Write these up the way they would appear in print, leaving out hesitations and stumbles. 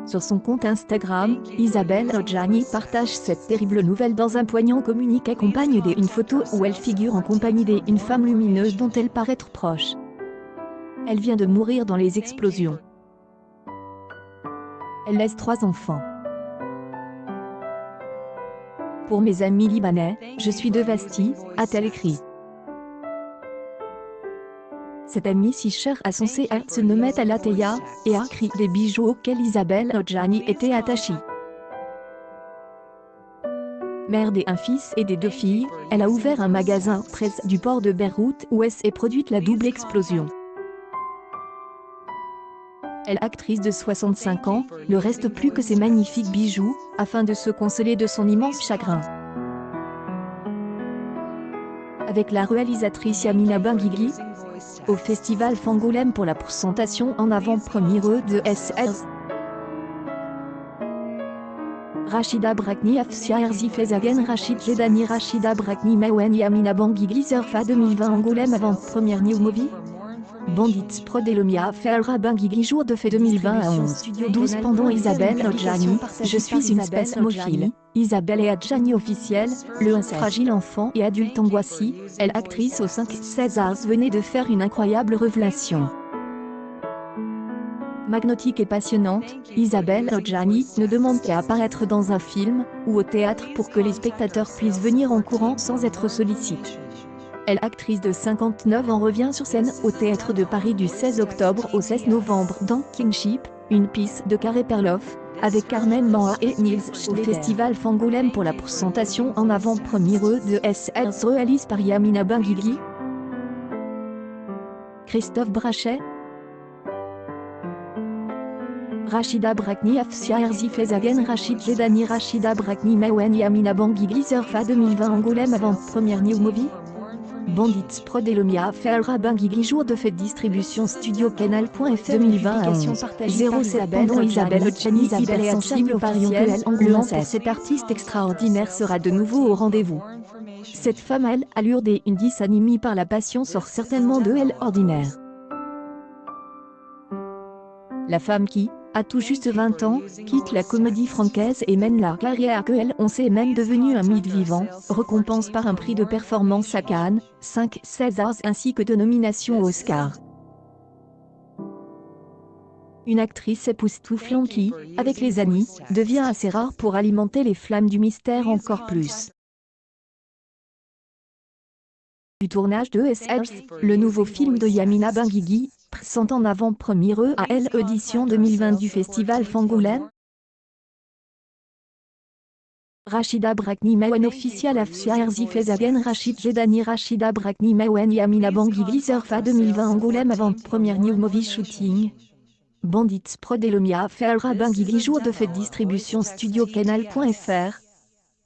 Sur son compte Instagram, Isabelle Adjani partage cette terrible nouvelle dans un poignant communiqué accompagné d'une photo où elle figure en compagnie d'une femme lumineuse dont elle paraît être proche. Elle vient de mourir dans les explosions. Elle laisse 3 enfants. Pour mes amis libanais, je suis dévastée, a-t-elle écrit. Cette amie si chère à son CR se nommait Alateya, et a écrit des bijoux auxquels Isabelle Adjani était attachée. Mère d'un fils et des 2 filles, elle a ouvert un magasin près du port de Beyrouth où s'est produite la double explosion. Elle, actrice de 65 ans, ne reste plus que ses magnifiques bijoux, afin de se consoler de son immense chagrin. Avec la réalisatrice Yamina Benguigui, au festival Fangoulême pour la présentation en avant-première de SR. Rachida Brakni Afsia Erzi Fezagen Rachid Jedani Rachida Brakni Mawen Yamina Benguigui Zerfa 2020 Angoulême avant-première New Movie. Bandits Prod et Lemia Ferra Benguigui jour de fait 2020 à 11h12 pendant Isabelle Adjani, je suis une spasmophile. Isabelle et Adjani officielle, le fragile enfant et adulte angoissé, elle actrice aux 5 Césars venait de faire une incroyable révélation. Magnétique et passionnante, Isabelle Adjani ne demande qu'à apparaître dans un film ou au théâtre pour que les spectateurs puissent venir en courant sans être sollicités. Elle, actrice de 59 ans, revient sur scène au Théâtre de Paris du 16 octobre au 16 novembre dans Kingship, une pièce de Carré Perloff, avec Carmen Maura et Nils au festival Fangoulême pour la présentation en avant-première de SR réalisée par Yamina Benguigui, Christophe Brachet, Rachida Brakni Afsia Erzi Fezagen Rachid Jedani Rachida Brakni Mawen Yamina Benguigui Zerfa 2020 Angoulême avant-première New Movie. Bandits Prod et Lemia Ferra Benguigui jour de fête distribution studio canal.f 2020 à 11h07 pendant Isabelle Adjani Isabelle et sensible parions que elle engouement pour cet artiste extraordinaire sera de nouveau au rendez-vous. Cette femme à l'allure des indies animée par la passion sort certainement de elle ordinaire. La femme qui, à tout juste 20 ans, quitte la comédie francaise et mène la carrière que elle on sait même devenue un mythe vivant, récompense par un prix de performance à Cannes, 5 Césars ainsi que de nominations aux Oscars. Une actrice époustouflante qui, avec les années, devient assez rare pour alimenter les flammes du mystère encore plus. Du tournage de SR, le nouveau film de Yamina Benguigui, présent en avant-première à l'édition 2020 du festival Fangoulême. Rachida Brakni Mawen officielle Afsia Erzi Fezagen Rachid Jedani Rachida Brakni Mawen Yamina Benguigui Zerfa 2020 Angoulême avant-première New Movie Shooting. Bandits Prod et Lemia Ferra Benguigui jour de fête distribution studio canal.fr.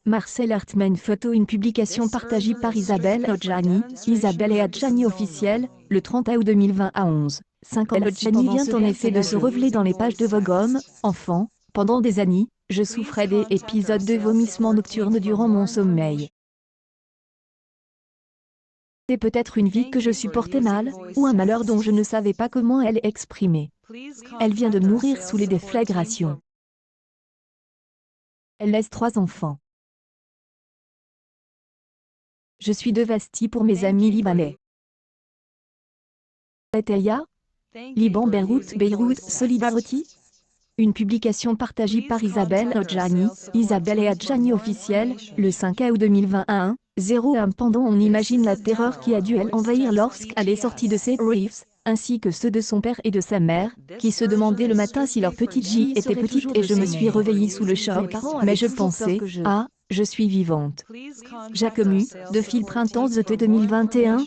Marcel Hartmann photo une publication partagée par Isabelle Adjani, Isabelle et Adjani officielle, le 30 août 2020 à 11h05 Adjani vient en effet de se révéler dans les pages de Vogue Homme, enfant, pendant des années, je souffrais des épisodes de vomissements nocturnes durant mon sommeil. C'est peut-être une vie que je supportais mal, ou un malheur dont je ne savais pas comment elle exprimer. Elle vient de mourir sous les déflagrations. Elle laisse 3 enfants. Je suis dévastée pour mes amis libanais. Alateya, Liban Beyrouth Solidarity. Une publication partagée par Isabelle Adjani, Isabelle et Adjani officielle, le 5 août 2020 à 1h01 pendant on imagine la terreur qui a dû envahir lorsqu'elle est sortie de ses Reeves, ainsi que ceux de son père et de sa mère, qui se demandaient le matin si leur petite J était petite et je me suis réveillée sous le choc, mais je pensais, ah, je suis vivante. Jacquemus, de Fil Printemps de 2021.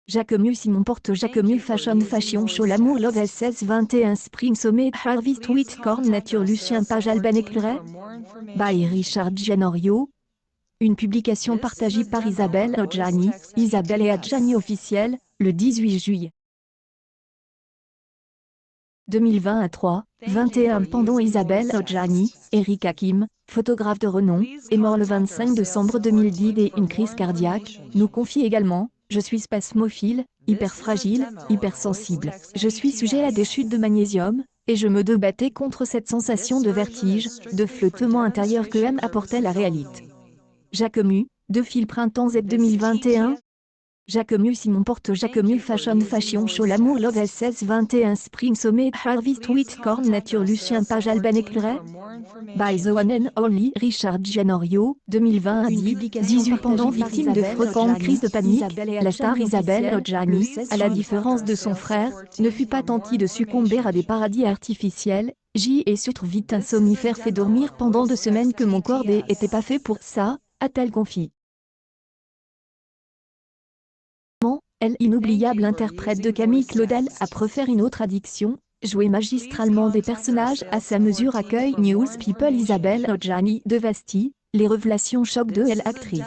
Jacquemus Simon Porte Jacquemus Fashion Show L'amour Love SS 21 Spring Sommet Harvest Whitcorn Nature Lucien Page Alban Éclairet by Richard Gianorio. Une publication partagée par Isabelle Adjani, Isabelle et Adjani officielle, le 18 juillet 2020 à 3h21 pendant Isabelle Adjani, Eric Hakim, photographe de renom, est mort le 25 décembre 2010 d'une crise cardiaque, nous confie également. Je suis spasmophile, hyperfragile, hypersensible. Je suis sujet à des chutes de magnésium, et je me débattais contre cette sensation de vertige, de flottement intérieur que apportait la réalité. Jacquemus, de Fil Printemps Z 2021. Jacquemus Simon Porte Jacquemus Fashion Show L'amour Love SS 21 Spring Sommet Harvest Whitcorn Nature Lucien Page Alban Éclairé By the One and Only Richard Gianorio, 2020 à 18 pendant victime de fréquentes crises de panique, la star Isabelle Adjani, à la différence de son frère, ne fut pas tentie de succomber à des paradis artificiels. J et sur vite un somnifère fait dormir pendant 2 semaines que mon corps n'était pas fait pour ça, a-t-elle confié. Elle, inoubliable interprète de Camille Claudel, a préféré une autre addiction, jouer magistralement des personnages à sa mesure. Accueil News People Isabelle Adjani de Vasti, les révélations choc de l'actrice.